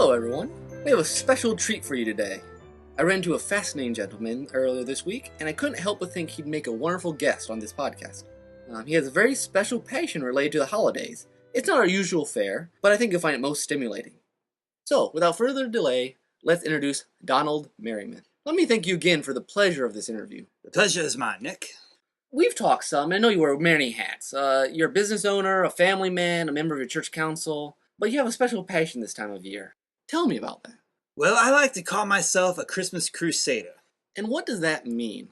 Hello everyone, we have a special treat for you today. I ran into a fascinating gentleman earlier this week, and I couldn't help but think he'd make a wonderful guest on this podcast. He has a very special passion related to the holidays. It's not our usual fare, but I think you'll find it most stimulating. So, without further delay, let's introduce Donald Merriman. Let me thank you again for the pleasure of this interview. The pleasure is mine, Nick. We've talked some, and I know you wear many hats. You're a business owner, a family man, a member of your church council, but you have a special passion this time of year. Tell me about that. Well, I like to call myself a Christmas Crusader. And what does that mean?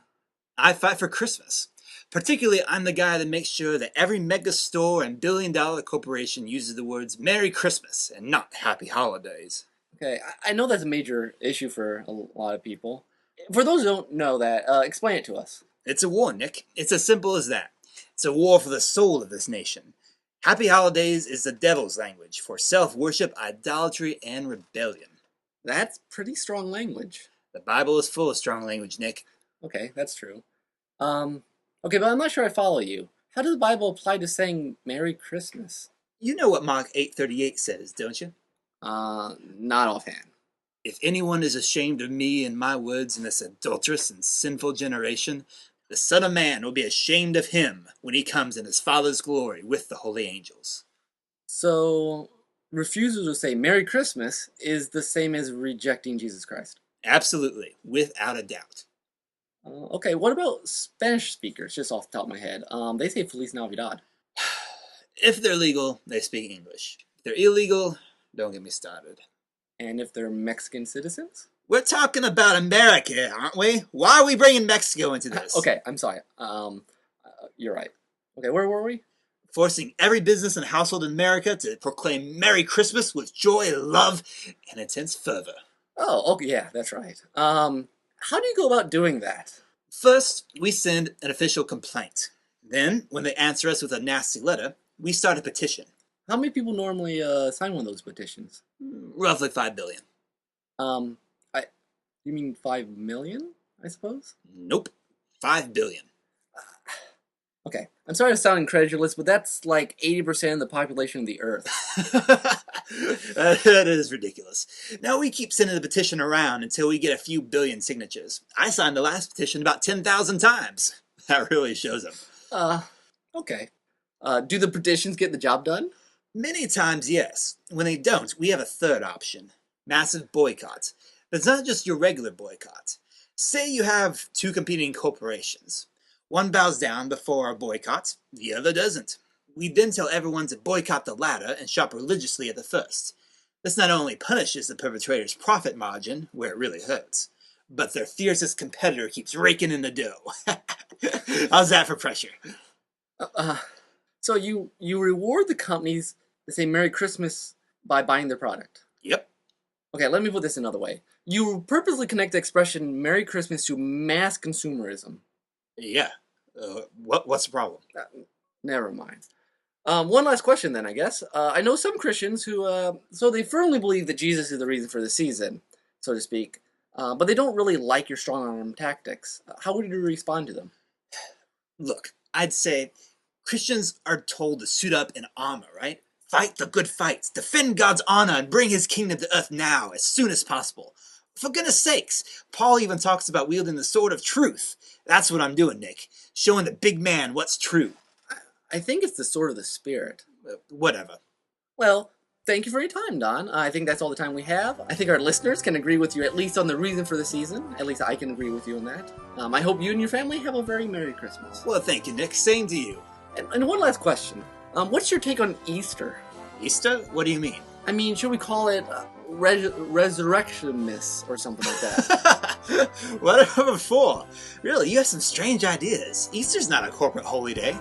I fight for Christmas. Particularly, I'm the guy that makes sure that every mega store and billion-dollar corporation uses the words Merry Christmas and not Happy Holidays. Okay, I know that's a major issue for a lot of people. For those who don't know that, explain it to us. It's a war, Nick. It's as simple as that. It's a war for the soul of this nation. Happy Holidays is the devil's language for self-worship, idolatry, and rebellion. That's pretty strong language. The Bible is full of strong language, Nick. Okay, that's true. Okay, but I'm not sure I follow you. How does the Bible apply to saying Merry Christmas? You know what Mark 8:38 says, don't you? Not offhand. If anyone is ashamed of me and my words in this adulterous and sinful generation, the Son of Man will be ashamed of him when he comes in his Father's glory with the holy angels. So, refusal to say Merry Christmas is the same as rejecting Jesus Christ? Absolutely, without a doubt. Okay, what about Spanish speakers, just off the top of my head? They say Feliz Navidad. If they're legal, they speak English. If they're illegal, don't get me started. And if they're Mexican citizens? We're talking about America, aren't we? Why are we bringing Mexico into this? Okay, I'm sorry. You're right. Okay, where were we? Forcing every business and household in America to proclaim Merry Christmas with joy, love, and intense fervor. Oh, okay, yeah, that's right. How do you go about doing that? First, we send an official complaint. Then, when they answer us with a nasty letter, we start a petition. How many people normally sign one of those petitions? Roughly 5 billion. You mean 5 million, I suppose? Nope. 5 billion. Okay, I'm sorry to sound incredulous, but that's like 80% of the population of the Earth. That is ridiculous. Now we keep sending the petition around until we get a few billion signatures. I signed the last petition about 10,000 times. That really shows them. Okay. Do the petitions get the job done? Many times, yes. When they don't, we have a third option. Massive boycotts. But it's not just your regular boycott. Say you have two competing corporations. One bows down before our boycott, the other doesn't. We then tell everyone to boycott the latter and shop religiously at the first. This not only punishes the perpetrator's profit margin, where it really hurts, but their fiercest competitor keeps raking in the dough. How's that for pressure? So you reward the companies that say Merry Christmas by buying their product? Yep. Okay, let me put this another way. You purposely connect the expression Merry Christmas to mass consumerism. Yeah. What's the problem? Never mind. One last question then, I guess. I know some Christians who, so they firmly believe that Jesus is the reason for the season, so to speak, but they don't really like your strong arm tactics. How would you respond to them? Look, I'd say Christians are told to suit up in armor, right? Fight the good fights, defend God's honor, and bring his kingdom to earth now, as soon as possible. For goodness sakes, Paul even talks about wielding the sword of truth. That's what I'm doing, Nick. Showing the big man what's true. I think it's the sword of the Spirit. Whatever. Well, thank you for your time, Don. I think that's all the time we have. I think our listeners can agree with you at least on the reason for the season. At least I can agree with you on that. I hope you and your family have a very Merry Christmas. Well, thank you, Nick. Same to you. And one last question. What's your take on Easter? Easter? What do you mean? I mean, should we call it Resurrectionmas or something like that? Whatever for. Really, you have some strange ideas. Easter's not a corporate holy day.